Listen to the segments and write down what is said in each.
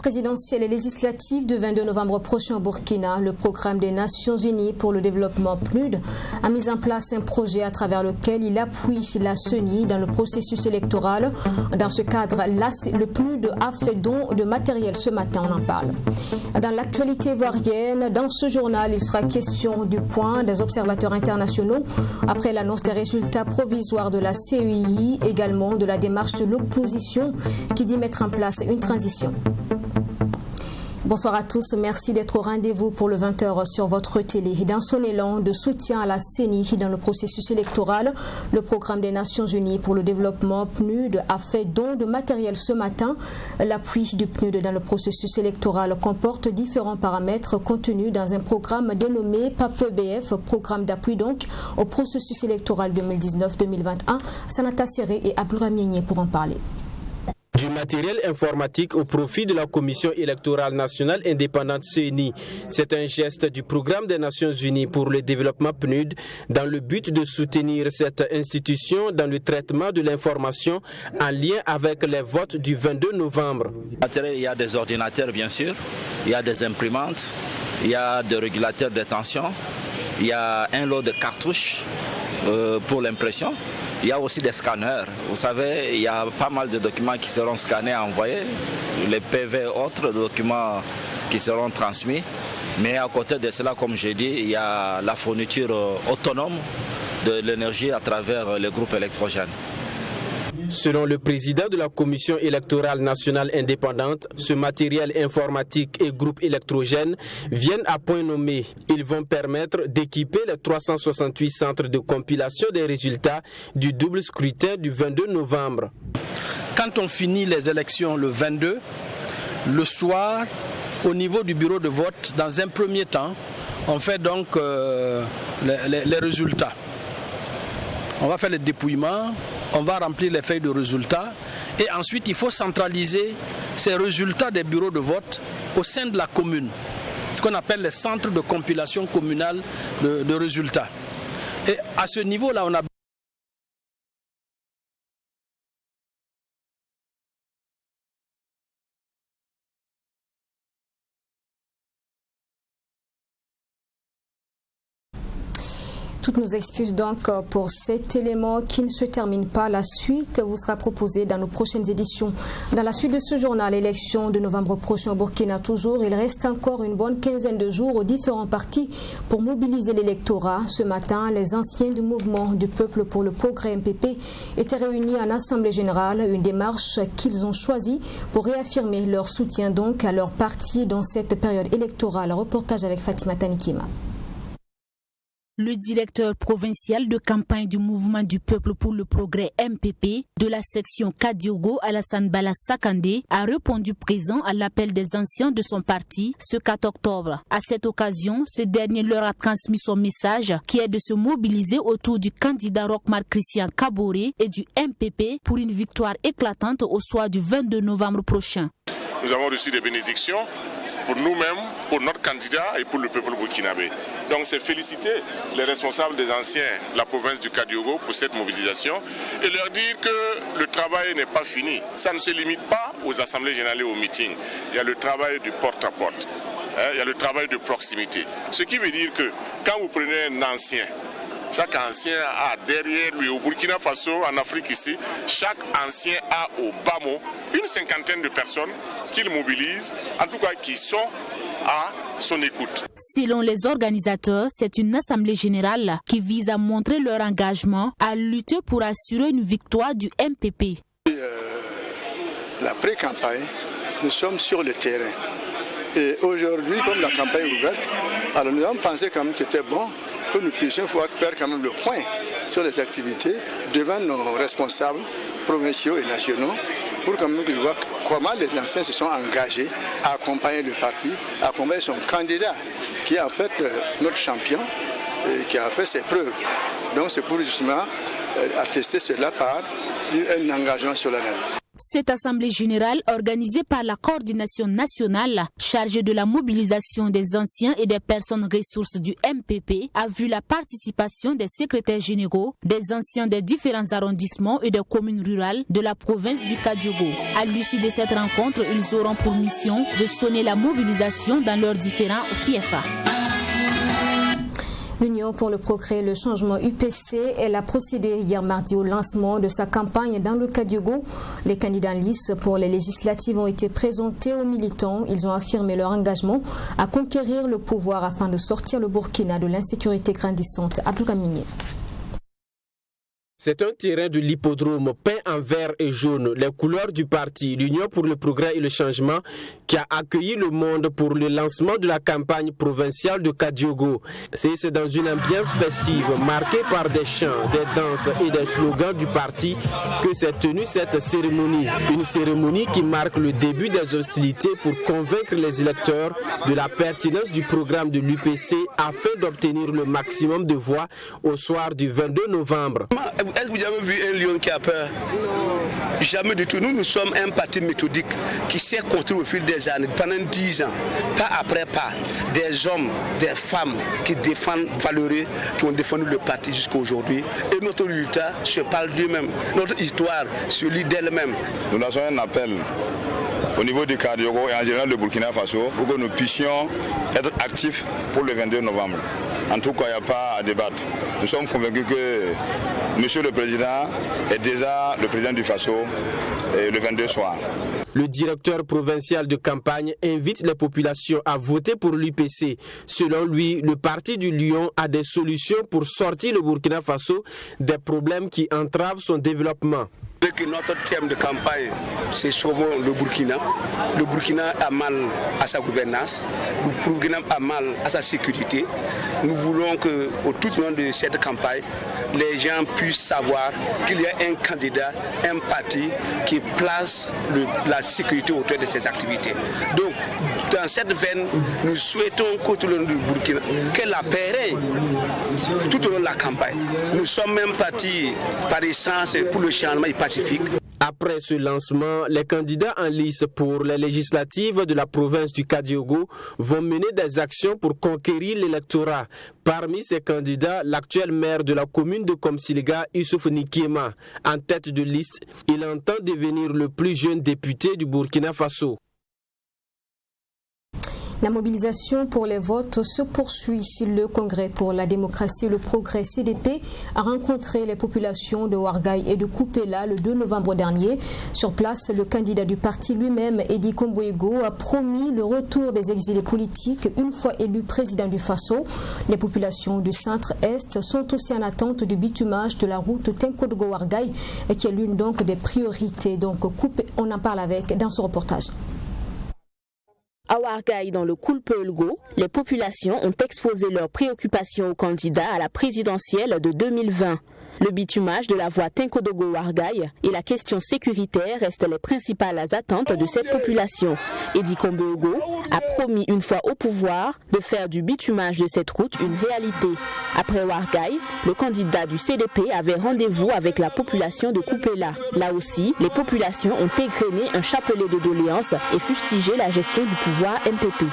Présidentielle et législative du 22 novembre prochain au Burkina, le programme des Nations Unies pour le développement PNUD a mis en place un projet à travers lequel il appuie la CENI dans le processus électoral. Dans ce cadre, le PNUD a fait don de matériel ce matin, on en parle. Dans l'actualité ivoirienne, dans ce journal, il sera question du point des observateurs internationaux après l'annonce des résultats provisoires de la CEI, également de la démarche de l'opposition qui dit mettre en place une transition. Bonsoir à tous, merci d'être au rendez-vous pour le 20h sur votre télé. Dans son élan de soutien à la CENI dans le processus électoral, le programme des Nations Unies pour le développement PNUD a fait don de matériel ce matin. L'appui du PNUD dans le processus électoral comporte différents paramètres contenus dans un programme dénommé PAPEBF, programme d'appui donc au processus électoral 2019-2021. Sanata Serré et Abdourahmane pour en parler. Du matériel informatique au profit de la Commission électorale nationale indépendante CENI. C'est un geste du programme des Nations Unies pour le développement PNUD dans le but de soutenir cette institution dans le traitement de l'information en lien avec les votes du 22 novembre. Il y a des ordinateurs bien sûr, il y a des imprimantes, il y a des régulateurs de tension, il y a un lot de cartouches pour l'impression. Il y a aussi des scanners. Vous savez, il y a pas mal de documents qui seront scannés et envoyés, les PV et autres documents qui seront transmis. Mais à côté de cela, comme j'ai dit, il y a la fourniture autonome de l'énergie à travers les groupes électrogènes. Selon le président de la Commission électorale nationale indépendante, ce matériel informatique et groupes électrogènes viennent à point nommé. Ils vont permettre d'équiper les 368 centres de compilation des résultats du double scrutin du 22 novembre. Quand on finit les élections le 22, le soir, au niveau du bureau de vote, dans un premier temps, on fait donc les résultats. On va faire le dépouillement, on va remplir les feuilles de résultats et ensuite il faut centraliser ces résultats des bureaux de vote au sein de la commune, ce qu'on appelle les centres de compilation communale de résultats. Et à ce niveau-là, on a Toutes nos excuses donc pour cet élément qui ne se termine pas. La suite vous sera proposée dans nos prochaines éditions. Dans la suite de ce journal, élection de novembre prochain au Burkina toujours, il reste encore une bonne quinzaine de jours aux différents partis pour mobiliser l'électorat. Ce matin, les anciens du mouvement du peuple pour le progrès MPP étaient réunis en assemblée générale, une démarche qu'ils ont choisie pour réaffirmer leur soutien donc à leur parti dans cette période électorale. Reportage avec Fatima Tanikima. Le directeur provincial de campagne du mouvement du peuple pour le progrès MPP de la section Kadiogo, Alassane Bala Sakandé, a répondu présent à l'appel des anciens de son parti ce 4 octobre. À cette occasion, ce dernier leur a transmis son message qui est de se mobiliser autour du candidat Rochmar Christian Kaboré et du MPP pour une victoire éclatante au soir du 22 novembre prochain. Nous avons reçu des bénédictions pour nous-mêmes, pour notre candidat et pour le peuple burkinabé. Donc c'est féliciter les responsables des anciens de la province du Kadiogo pour cette mobilisation et leur dire que le travail n'est pas fini. Ça ne se limite pas aux assemblées générales et aux meetings. Il y a le travail du porte-à-porte, il y a le travail de proximité. Ce qui veut dire que quand vous prenez un ancien, chaque ancien a derrière lui, au Burkina Faso, en Afrique ici, chaque ancien a au bas mot une cinquantaine de personnes qu'il mobilise, en tout cas qui sont à son écoute. Selon les organisateurs, c'est une assemblée générale qui vise à montrer leur engagement à lutter pour assurer une victoire du MPP. La pré-campagne, nous sommes sur le terrain. Et aujourd'hui, comme la campagne est ouverte, alors nous avons pensé quand même que c'était bon que nous puissions faire quand même le point sur les activités devant nos responsables provinciaux et nationaux pour quand même qu'ils voient comment les anciens se sont engagés à accompagner le parti, à accompagner son candidat qui est en fait notre champion qui a fait ses preuves. Donc c'est pour justement attester cela par un engagement solennel. Cette assemblée générale, organisée par la coordination nationale chargée de la mobilisation des anciens et des personnes ressources du MPP, a vu la participation des secrétaires généraux, des anciens des différents arrondissements et des communes rurales de la province du Kadiogo. À l'issue de cette rencontre, ils auront pour mission de sonner la mobilisation dans leurs différents FIEFA. L'Union pour le progrès et le changement UPC, elle a procédé hier mardi au lancement de sa campagne dans le Kadiogo. Les candidats en lice pour les législatives ont été présentés aux militants. Ils ont affirmé leur engagement à conquérir le pouvoir afin de sortir le Burkina de l'insécurité grandissante. Abdoukaminier. C'est un terrain de l'hippodrome peint en vert et jaune, les couleurs du parti, l'Union pour le progrès et le changement, qui a accueilli le monde pour le lancement de la campagne provinciale de Kadiogo. C'est dans une ambiance festive, marquée par des chants, des danses et des slogans du parti, que s'est tenue cette cérémonie. Une cérémonie qui marque le début des hostilités pour convaincre les électeurs de la pertinence du programme de l'UPC afin d'obtenir le maximum de voix au soir du 22 novembre. Est-ce que vous avez vu un lion qui a peur? Non. Jamais du tout. Nous sommes un parti méthodique qui s'est construit au fil des années, pendant 10 ans, pas après pas. Des hommes, des femmes qui défendent valeureux, qui ont défendu le parti jusqu'à aujourd'hui. Et notre résultat se parle d'eux-mêmes. Notre histoire se lit d'elle-même. Nous lançons un appel au niveau du Kadiogo et en général du Burkina Faso pour que nous puissions être actifs pour le 22 novembre. En tout cas, il n'y a pas à débattre. Nous sommes convaincus que Monsieur le Président est déjà le président du Faso le 22 soir. Le directeur provincial de campagne invite les populations à voter pour l'UPC. Selon lui, le parti du Lion a des solutions pour sortir le Burkina Faso des problèmes qui entravent son développement. Que notre thème de campagne, c'est sauvons le Burkina. Le Burkina a mal à sa gouvernance, le Burkina a mal à sa sécurité. Nous voulons que, au tout long de cette campagne, les gens puissent savoir qu'il y a un candidat, un parti qui place la sécurité autour de ses activités. Donc, dans cette veine, nous souhaitons qu'au tout long du Burkina, que la paix règne tout au long de la campagne. Nous sommes même partis par essence pour le changement pacifique. Après ce lancement, les candidats en lice pour les législatives de la province du Kadiogo vont mener des actions pour conquérir l'électorat. Parmi ces candidats, l'actuel maire de la commune de Komsiliga, Youssouf Nikiema, en tête de liste, il entend devenir le plus jeune député du Burkina Faso. La mobilisation pour les votes se poursuit. Le Congrès pour la démocratie et le progrès CDP a rencontré les populations de Ouarghaï et de Koupéla le 2 novembre dernier. Sur place, le candidat du parti lui-même, Edi Komboego, a promis le retour des exilés politiques une fois élu président du Faso. Les populations du centre-est sont aussi en attente du bitumage de la route Tenkodogo-Ouarghaï, qui est l'une donc des priorités. Donc, on en parle avec dans ce reportage. À Ouarghaï, dans le Koulpeulgo, les populations ont exposé leurs préoccupations aux candidats à la présidentielle de 2020. Le bitumage de la voie Tenkodogo-Ouarghaï et la question sécuritaire restent les principales attentes de cette population. Edi Komboego a promis une fois au pouvoir de faire du bitumage de cette route une réalité. Après Ouarghaï, le candidat du CDP avait rendez-vous avec la population de Koupéla. Là aussi, les populations ont égrené un chapelet de doléances et fustigé la gestion du pouvoir MPP.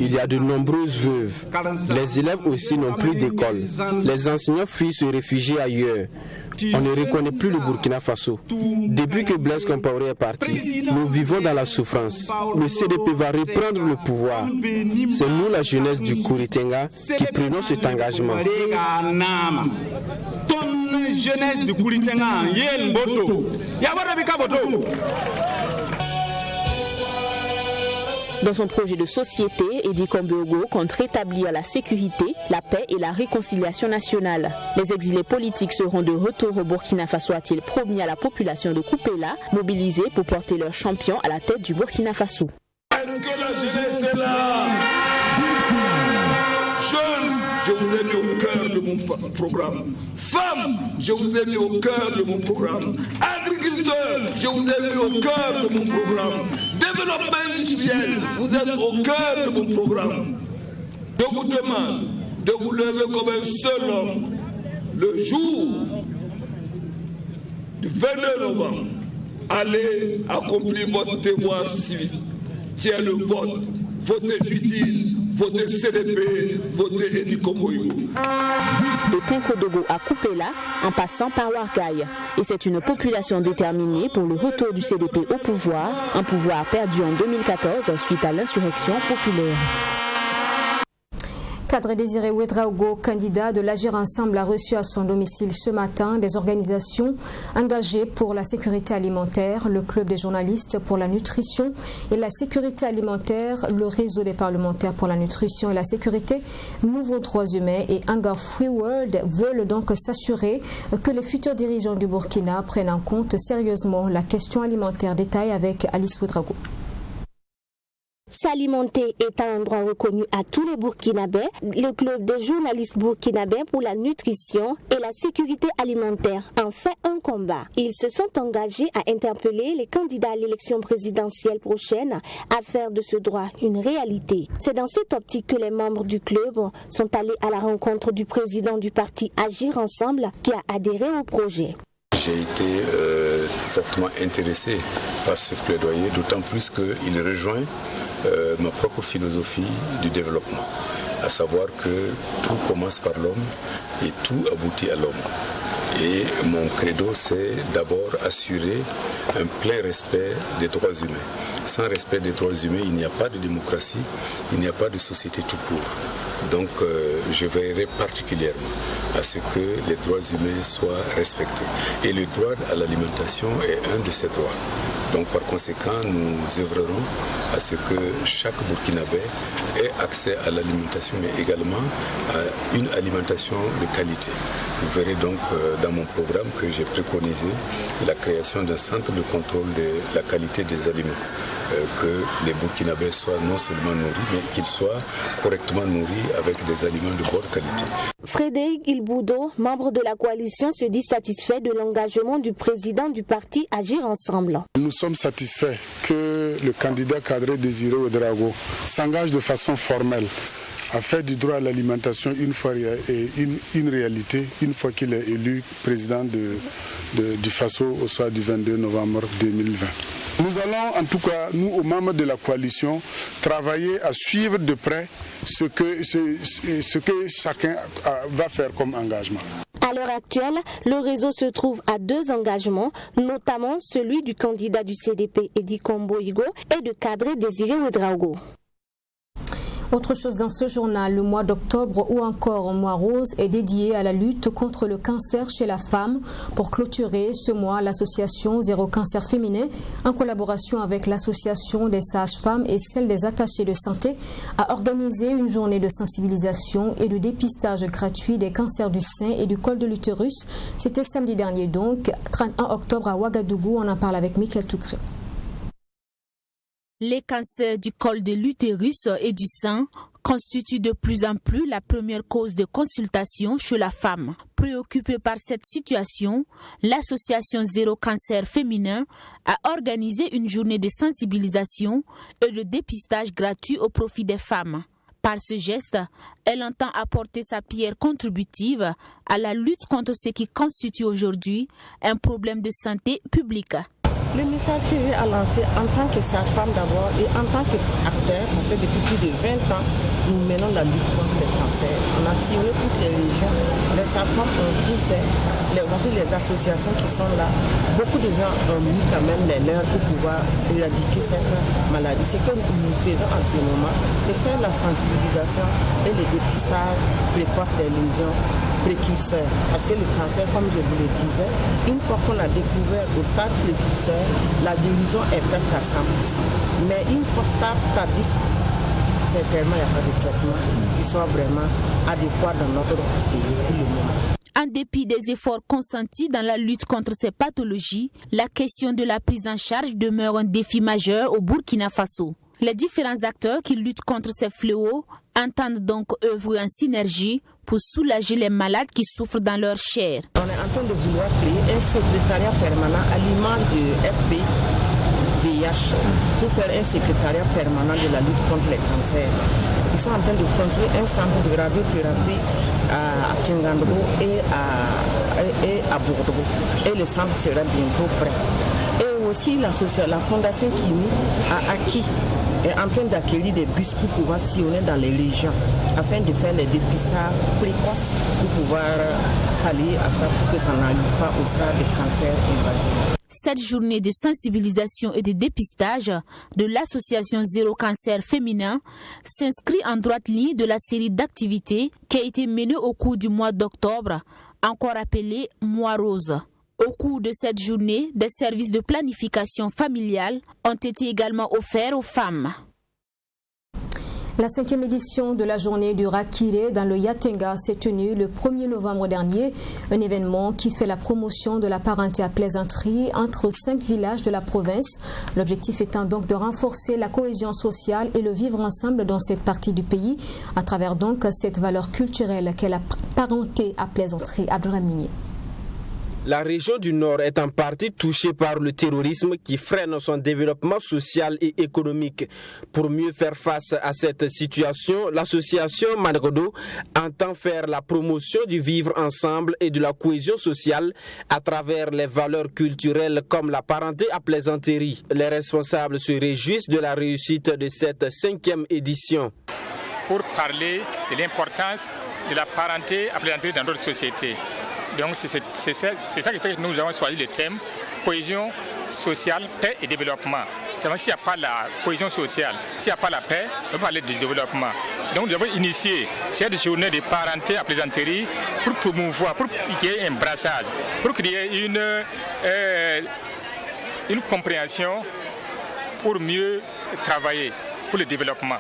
Il y a de nombreuses veuves. Les élèves aussi n'ont plus d'école. Les enseignants fuient se réfugier ailleurs. On ne reconnaît plus le Burkina Faso. Depuis que Blaise Compaoré est parti, nous vivons dans la souffrance. Le CDP va reprendre le pouvoir. C'est nous, la jeunesse du Kouritenga, qui prenons cet engagement. Jeunesse du Kouritenga, Yen Boto. Dans son projet de société, Edi Komboego compte rétablir la sécurité, la paix et la réconciliation nationale. Les exilés politiques seront de retour au Burkina Faso, a-t-il promis à la population de Koupéla, mobilisée pour porter leur champion à la tête du Burkina Faso. Est-ce que la jeunesse est là? Jeunes, je vous ai mis au cœur de mon programme. Femmes, je vous ai mis au cœur de mon programme. Agriculteurs, je vous ai mis au cœur de mon programme. développement industriel, vous êtes au cœur de mon programme. Je vous demande de vous lever comme un seul homme le jour du 22 novembre. Allez accomplir votre devoir civique, qui est le vote. Votez utile, votez CDP, votez Edi Kombo-Igo. De Tinkodogo à Kupela, en passant par Ouarghaï. Et c'est une population déterminée pour le retour du CDP au pouvoir, un pouvoir perdu en 2014 suite à l'insurrection populaire. Kadri Désiré Ouedraogo, candidat de l'Agir Ensemble, a reçu à son domicile ce matin des organisations engagées pour la sécurité alimentaire, le Club des journalistes pour la nutrition et la sécurité alimentaire, le Réseau des parlementaires pour la nutrition et la sécurité, Nouveaux droits humains et Hunger Free World veulent donc s'assurer que les futurs dirigeants du Burkina prennent en compte sérieusement la question alimentaire. Détail avec Alice Ouedraogo. S'alimenter est un droit reconnu à tous les Burkinabés. Le Club des journalistes burkinabés pour la nutrition et la sécurité alimentaire en fait un combat. Ils se sont engagés à interpeller les candidats à l'élection présidentielle prochaine à faire de ce droit une réalité. C'est dans cette optique que les membres du club sont allés à la rencontre du président du parti Agir Ensemble qui a adhéré au projet. J'ai été fortement intéressé par ce plaidoyer, d'autant plus qu'il rejoint ma propre philosophie du développement, à savoir que tout commence par l'homme et tout aboutit à l'homme. Et mon credo, c'est d'abord assurer un plein respect des droits humains. Sans respect des droits humains, il n'y a pas de démocratie, il n'y a pas de société tout court. Donc je veillerai particulièrement à ce que les droits humains soient respectés. Et le droit à l'alimentation est un de ces droits. Donc par conséquent, nous œuvrerons à ce que chaque Burkinabé ait accès à l'alimentation, mais également à une alimentation de qualité. Vous verrez donc dans mon programme que j'ai préconisé la création d'un centre de contrôle de la qualité des aliments. Que les Burkinabés soient non seulement nourris, mais qu'ils soient correctement nourris avec des aliments de bonne qualité. Frédéric Ilboudo, membre de la coalition, se dit satisfait de l'engagement du président du parti Agir Ensemble. Nous sommes satisfaits que le candidat Kadri Désiré Ouedraogo s'engage de façon formelle à faire du droit à l'alimentation une réalité, une fois qu'il est élu président du FASO au soir du 22 novembre 2020. Nous allons en tout cas, nous aux membres de la coalition, travailler à suivre de près ce que chacun va faire comme engagement. À l'heure actuelle, le réseau se trouve à 2 engagements, notamment celui du candidat du CDP Edi Kombo-Igo et de Kadri Désiré Ouedraogo. Autre chose dans ce journal, le mois d'octobre ou encore mois rose est dédié à la lutte contre le cancer chez la femme. Pour clôturer ce mois, l'association Zéro Cancer Féminin, en collaboration avec l'association des sages-femmes et celle des attachés de santé, a organisé une journée de sensibilisation et de dépistage gratuit des cancers du sein et du col de l'utérus. C'était samedi dernier donc, 31 octobre à Ouagadougou. On en parle avec Michael Toukré. Les cancers du col de l'utérus et du sein constituent de plus en plus la première cause de consultation chez la femme. Préoccupée par cette situation, l'association Zéro Cancer Féminin a organisé une journée de sensibilisation et de dépistage gratuit au profit des femmes. Par ce geste, elle entend apporter sa pierre contributive à la lutte contre ce qui constitue aujourd'hui un problème de santé publique. Le message que j'ai à lancer en tant que sage-femme d'abord et en tant qu'acteur, parce que depuis plus de 20 ans, nous menons la lutte contre les cancers. On a sillonné toutes les régions. Les sages-femmes ont tout fait. Les associations qui sont là, beaucoup de gens ont mis quand même les leurs pour pouvoir éradiquer cette maladie. Ce que nous faisons en ce moment, c'est faire la sensibilisation et le dépistage précoce des lésions précurseurs. Parce que le cancer, comme je vous le disais, une fois qu'on a découvert au stade précurseur, la guérison est presque à 100%. Mais une fois stade tardif, sincèrement, il n'y a pas de traitement qui soit vraiment adéquat dans notre pays pour le moment. En dépit des efforts consentis dans la lutte contre ces pathologies, la question de la prise en charge demeure un défi majeur au Burkina Faso. Les différents acteurs qui luttent contre ces fléaux entendent donc œuvrer en synergie pour soulager les malades qui souffrent dans leur chair. On est en train de vouloir créer un secrétariat permanent à l'image du FP VIH pour faire un secrétariat permanent de la lutte contre les cancers. Ils sont en train de construire un centre de radiothérapie à Tingandogo et à Bordeaux. Et le centre sera bientôt prêt. Et aussi la fondation Kimi a acquis, est en train d'acquérir des bus pour pouvoir sillonner dans les régions afin de faire les dépistages précoces pour pouvoir pallier à ça pour que ça n'arrive pas au stade de cancer invasif. Cette journée de sensibilisation et de dépistage de l'association Zéro Cancer Féminin s'inscrit en droite ligne de la série d'activités qui a été menée au cours du mois d'octobre, encore appelé Mois Rose. Au cours de cette journée, des services de planification familiale ont été également offerts aux femmes. La 5e édition de la journée du Rakiré dans le Yatenga s'est tenue le 1er novembre dernier, un événement qui fait la promotion de la parenté à plaisanterie entre 5 villages de la province. L'objectif étant donc de renforcer la cohésion sociale et le vivre ensemble dans cette partie du pays, à travers donc cette valeur culturelle qu'est la parenté à plaisanterie. Abdourahmini. La région du Nord est en partie touchée par le terrorisme qui freine son développement social et économique. Pour mieux faire face à cette situation, l'association Mangodo entend faire la promotion du vivre ensemble et de la cohésion sociale à travers les valeurs culturelles comme la parenté à plaisanterie. Les responsables se réjouissent de la réussite de cette 5e édition. Pour parler de l'importance de la parenté à plaisanterie dans notre société. Donc c'est ça qui fait que nous avons choisi le thème cohésion sociale, paix et développement. S'il n'y a pas la cohésion sociale, s'il n'y a pas la paix, on peut parler du développement. Donc nous avons initié cette journée de parenté à plaisanterie pour promouvoir, pour qu'il y ait un brassage, pour qu'il y ait une compréhension pour mieux travailler pour le développement.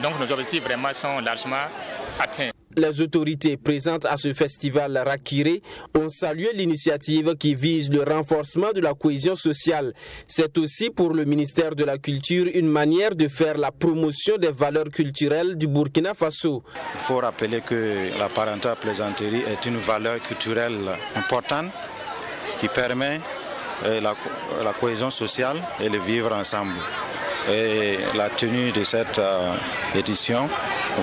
Donc nos objectifs vraiment sont largement atteints. Les autorités présentes à ce festival Rakiré ont salué l'initiative qui vise le renforcement de la cohésion sociale. C'est aussi pour le ministère de la Culture une manière de faire la promotion des valeurs culturelles du Burkina Faso. Il faut rappeler que la parenté à plaisanterie est une valeur culturelle importante qui permet la cohésion sociale et le vivre ensemble. Et la tenue de cette édition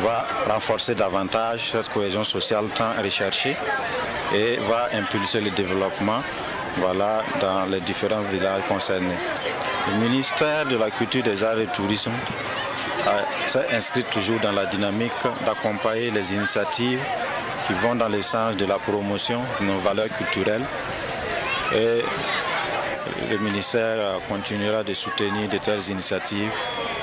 va renforcer davantage cette cohésion sociale tant recherchée et va impulser le développement dans les différents villages concernés. Le ministère de la Culture, des Arts et du Tourisme s'est inscrit toujours dans la dynamique d'accompagner les initiatives qui vont dans le sens de la promotion de nos valeurs culturelles. Et le ministère continuera de soutenir de telles initiatives.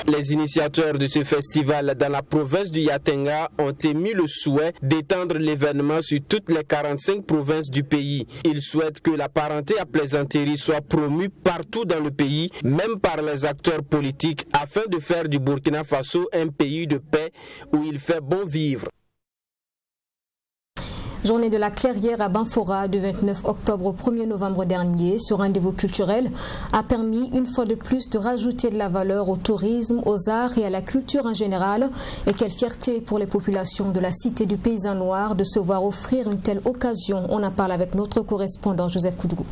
Les initiateurs de ce festival dans la province du Yatenga ont émis le souhait d'étendre l'événement sur toutes les 45 provinces du pays. Ils souhaitent que la parenté à plaisanterie soit promue partout dans le pays, même par les acteurs politiques, afin de faire du Burkina Faso un pays de paix où il fait bon vivre. Journée de la Clairière à Banfora du 29 octobre au 1er novembre dernier. Ce rendez-vous culturel a permis une fois de plus de rajouter de la valeur au tourisme, aux arts et à la culture en général. Et quelle fierté pour les populations de la cité du Paysan Noir de se voir offrir une telle occasion. On en parle avec notre correspondant Joseph Koudou.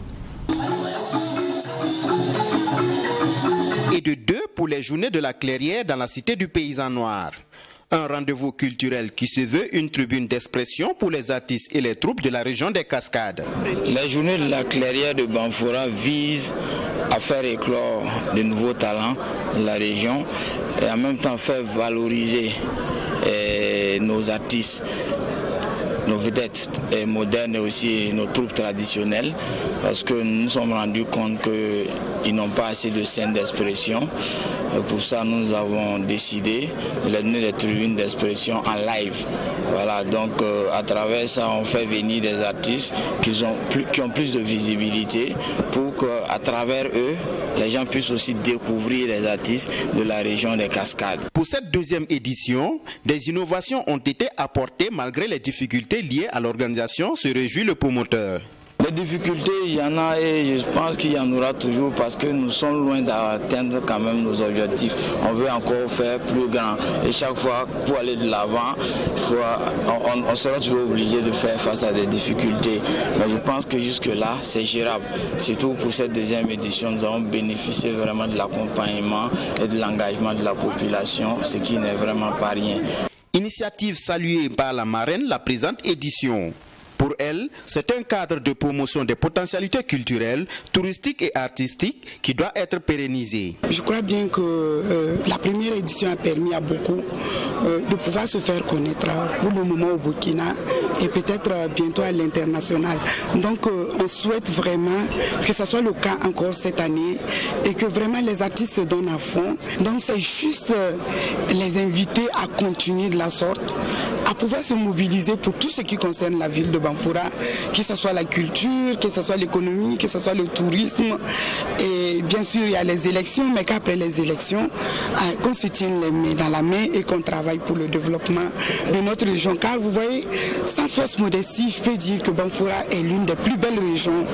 Et de 2 pour les journées de la Clairière dans la cité du Paysan Noir. Un rendez-vous culturel qui se veut une tribune d'expression pour les artistes et les troupes de la région des Cascades. La journée de la Clairière de Banfora vise à faire éclore de nouveaux talents de la région et en même temps faire valoriser nos artistes, nos vedettes modernes et aussi nos troupes traditionnelles, parce que nous nous sommes rendus compte qu'ils n'ont pas assez de scènes d'expression. Pour ça, nous avons décidé de leur donner des tribunes d'expression en live. Voilà, donc à travers ça, on fait venir des artistes qui ont plus de visibilité pour qu'à travers eux, les gens puissent aussi découvrir les artistes de la région des Cascades. Pour cette 2e édition, des innovations ont été apportées malgré les difficultés liées à l'organisation, se réjouit le promoteur. Des difficultés, il y en a et je pense qu'il y en aura toujours parce que nous sommes loin d'atteindre quand même nos objectifs. On veut encore faire plus grand et chaque fois pour aller de l'avant, on sera toujours obligé de faire face à des difficultés. Mais je pense que jusque-là, c'est gérable. Surtout pour cette deuxième édition, nous avons bénéficié vraiment de l'accompagnement et de l'engagement de la population, ce qui n'est vraiment pas rien. Initiative saluée par la marraine la présente édition. Pour elle, c'est un cadre de promotion des potentialités culturelles, touristiques et artistiques qui doit être pérennisé. Je crois bien que la première édition a permis à beaucoup de pouvoir se faire connaître pour le moment au Burkina et peut-être bientôt à l'international. Donc on souhaite vraiment que ce soit le cas encore cette année et que vraiment les artistes se donnent à fond. Donc c'est juste les inviter à continuer de la sorte, à pouvoir se mobiliser pour tout ce qui concerne la ville de Banfora, que ce soit la culture, que ce soit l'économie, que ce soit le tourisme. Et bien sûr, il y a les élections, mais qu'après les élections, qu'on se tienne les mains dans la main et qu'on travaille pour le développement de notre région. Car vous voyez, sans fausse modestie, je peux dire que Banfora est l'une des plus belles régions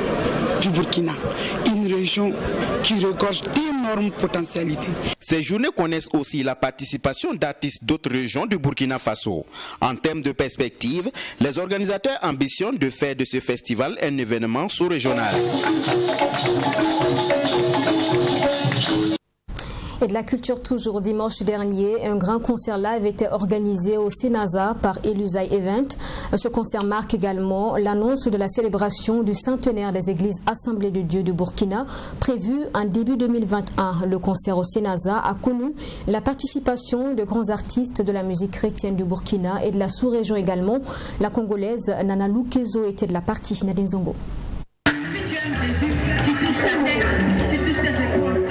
du Burkina. Une région qui regorge d'énormes potentialités. Ces journées connaissent aussi la participation d'artistes d'autres régions du Burkina Faso. En termes de perspective, les organisateurs ambitionnent de faire de ce festival un événement sous-régional. Et de la culture toujours, dimanche dernier, un grand concert live était organisé au Sénaza par Elusai Event. Ce concert marque également l'annonce de la célébration du centenaire des églises Assemblées de Dieu du Burkina, prévue en début 2021. Le concert au Sénaza a connu la participation de grands artistes de la musique chrétienne du Burkina et de la sous-région également. La Congolaise Nana Lukezo était de la partie. Nadine Zongo. Si tu aimes Jésus, tu touches ta tête, tu touches tes épaules.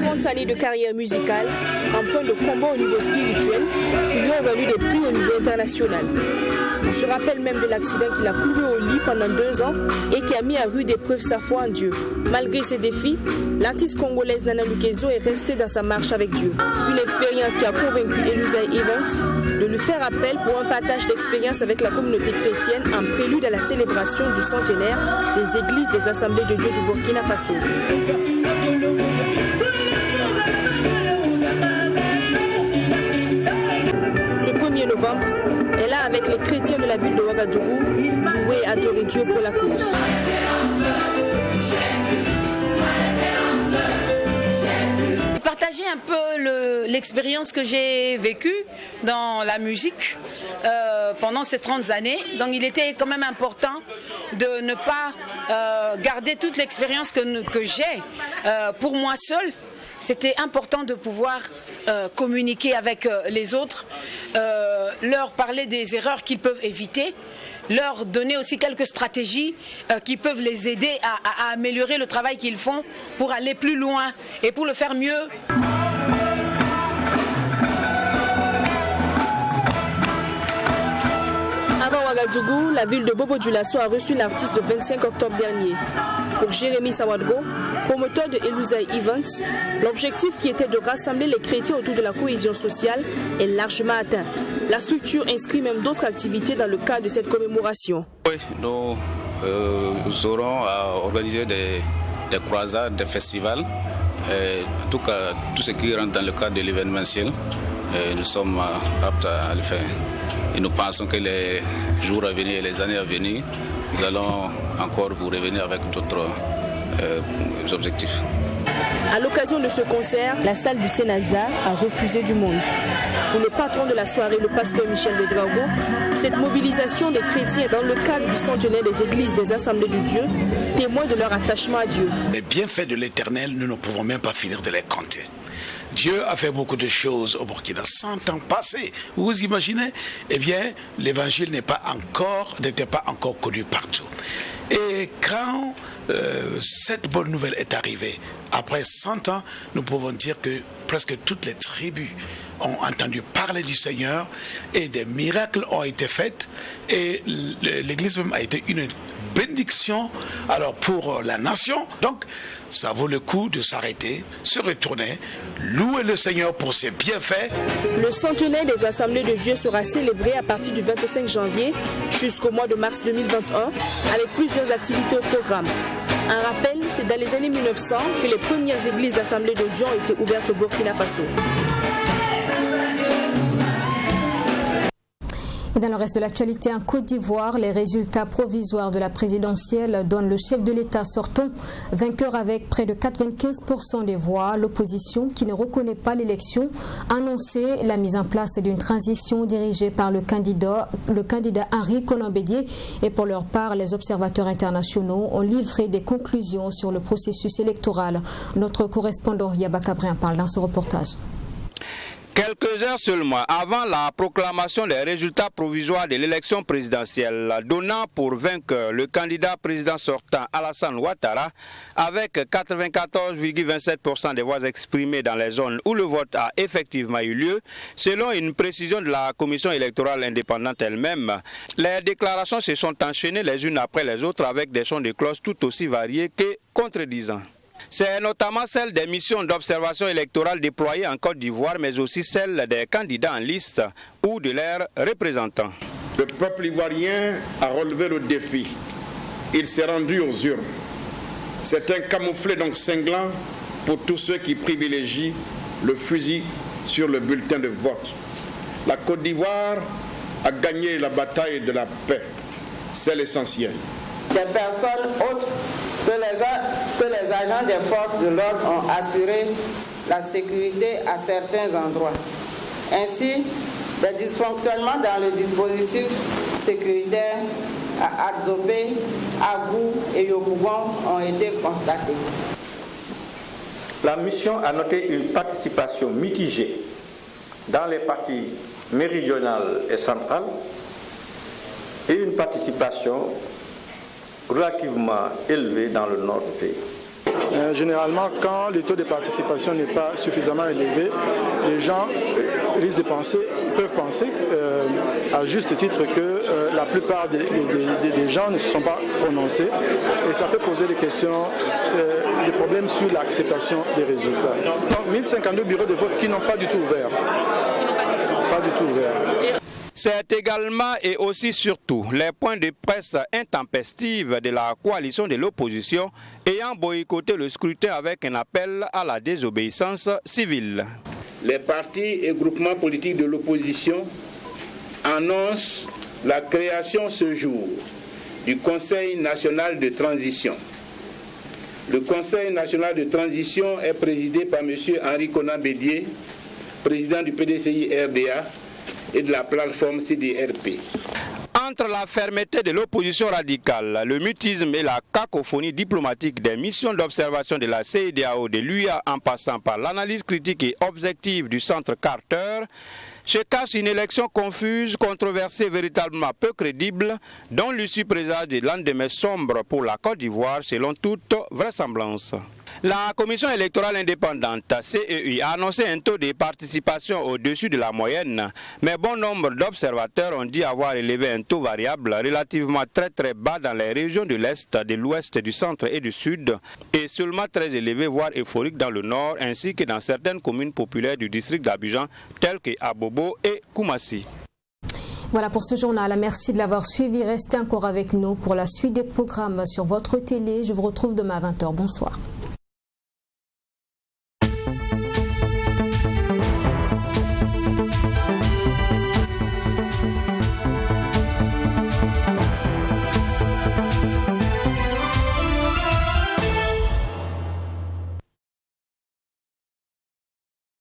30 années de carrière musicale, un point de combat au niveau spirituel qui lui ont valu des prix au niveau international. On se rappelle même de l'accident qu'il a cloué au lit pendant 2 ans et qui a mis à rude épreuve sa foi en Dieu. Malgré ces défis, l'artiste congolaise Nana Lukezo est restée dans sa marche avec Dieu. Une expérience qui a convaincu Elusai Events de lui faire appel pour un partage d'expérience avec la communauté chrétienne en prélude à la célébration du centenaire des églises des Assemblées de Dieu du Burkina Faso. Novembre, est là avec les chrétiens de la ville de Ouagadougou, louer et adorer Dieu pour la cause. Partager un peu l'expérience que j'ai vécue dans la musique pendant ces 30 années. Donc il était quand même important de ne pas garder toute l'expérience que j'ai pour moi seule. C'était important de pouvoir communiquer avec les autres, leur parler des erreurs qu'ils peuvent éviter, leur donner aussi quelques stratégies qui peuvent les aider à améliorer le travail qu'ils font pour aller plus loin et pour le faire mieux. Avant Ouagadougou, la ville de Bobo Dioulasso a reçu l'artiste le 25 octobre dernier. Pour Jérémy Sawadgo, promoteur de Elusai Events, l'objectif qui était de rassembler les chrétiens autour de la cohésion sociale est largement atteint. La structure inscrit même d'autres activités dans le cadre de cette commémoration. Oui, nous aurons à organiser des croisades, des festivals, en tout cas tout ce qui rentre dans le cadre de l'événementiel. Nous sommes aptes à le faire. Et nous pensons que les jours à venir et les années à venir, nous allons encore vous revenir avec d'autres objectifs. À l'occasion de ce concert, la salle du Sénaza a refusé du monde. Pour le patron de la soirée, le pasteur Michel de Drago, cette mobilisation des chrétiens dans le cadre du centenaire des églises des Assemblées de Dieu témoigne de leur attachement à Dieu. Les bienfaits de l'Éternel, nous ne pouvons même pas finir de les compter. Dieu a fait beaucoup de choses au Burkina, 100 ans passés. Vous vous imaginez? Eh bien, l'évangile n'était pas encore connu partout. Et quand cette bonne nouvelle est arrivée, après 100 ans, nous pouvons dire que presque toutes les tribus ont entendu parler du Seigneur et des miracles ont été faits et l'Église même a été une bénédiction alors pour la nation. Donc, ça vaut le coup de s'arrêter, se retourner, louer le Seigneur pour ses bienfaits. Le centenaire des Assemblées de Dieu sera célébré à partir du 25 janvier jusqu'au mois de mars 2021 avec plusieurs activités au programme. Un rappel, c'est dans les années 1900 que les premières églises d'Assemblées de Dieu ont été ouvertes au Burkina Faso. Et dans le reste de l'actualité, en Côte d'Ivoire, les résultats provisoires de la présidentielle donnent le chef de l'État sortant vainqueur avec près de 95% des voix. L'opposition, qui ne reconnaît pas l'élection, a annoncé la mise en place d'une transition dirigée par le candidat Henri Konan Bédié. Et pour leur part, les observateurs internationaux ont livré des conclusions sur le processus électoral. Notre correspondant Yaba Cabré en parle dans ce reportage. Quelques heures seulement avant la proclamation des résultats provisoires de l'élection présidentielle, donnant pour vainqueur le candidat président sortant Alassane Ouattara avec 94,27% des voix exprimées dans les zones où le vote a effectivement eu lieu, selon une précision de la commission électorale indépendante elle-même. Les déclarations se sont enchaînées les unes après les autres avec des sons de cloche tout aussi variés que contredisants. C'est notamment celle des missions d'observation électorale déployées en Côte d'Ivoire, mais aussi celle des candidats en liste ou de leurs représentants. Le peuple ivoirien a relevé le défi. Il s'est rendu aux urnes. C'est un camouflet donc cinglant pour tous ceux qui privilégient le fusil sur le bulletin de vote. La Côte d'Ivoire a gagné la bataille de la paix. C'est l'essentiel. Des personnes autres que les agents des forces de l'ordre ont assuré la sécurité à certains endroits. Ainsi, des dysfonctionnements dans le dispositif sécuritaire à Adzopé, Agou et Yopougon ont été constatés. La mission a noté une participation mitigée dans les parties méridionales et centrales et une participation relativement élevé dans le nord du pays. Généralement, quand le taux de participation n'est pas suffisamment élevé, les gens peuvent penser à juste titre que la plupart des gens ne se sont pas prononcés et ça peut poser des questions, des problèmes sur l'acceptation des résultats. Donc 1052 bureaux de vote qui n'ont pas du tout ouvert. C'est également et aussi surtout les points de presse intempestifs de la coalition de l'opposition ayant boycotté le scrutin avec un appel à la désobéissance civile. Les partis et groupements politiques de l'opposition annoncent la création ce jour du Conseil national de transition. Le Conseil national de transition est présidé par M. Henri Konan Bédié, président du PDCI RDA, et de la plateforme CDRP. Entre la fermeté de l'opposition radicale, le mutisme et la cacophonie diplomatique des missions d'observation de la CEDEAO, de l'UA en passant par l'analyse critique et objective du centre Carter, se cache une élection confuse, controversée, véritablement peu crédible, dont l'issue présage des lendemains sombres pour la Côte d'Ivoire selon toute vraisemblance. La commission électorale indépendante, CEI, a annoncé un taux de participation au-dessus de la moyenne, mais bon nombre d'observateurs ont dit avoir élevé un taux variable relativement très bas dans les régions de l'Est, de l'Ouest, du Centre et du Sud, et seulement très élevé, voire euphorique dans le Nord, ainsi que dans certaines communes populaires du district d'Abidjan, telles que Abobo et Koumassi. Voilà pour ce journal. Merci de l'avoir suivi. Restez encore avec nous pour la suite des programmes sur votre télé. Je vous retrouve demain à 20h. Bonsoir.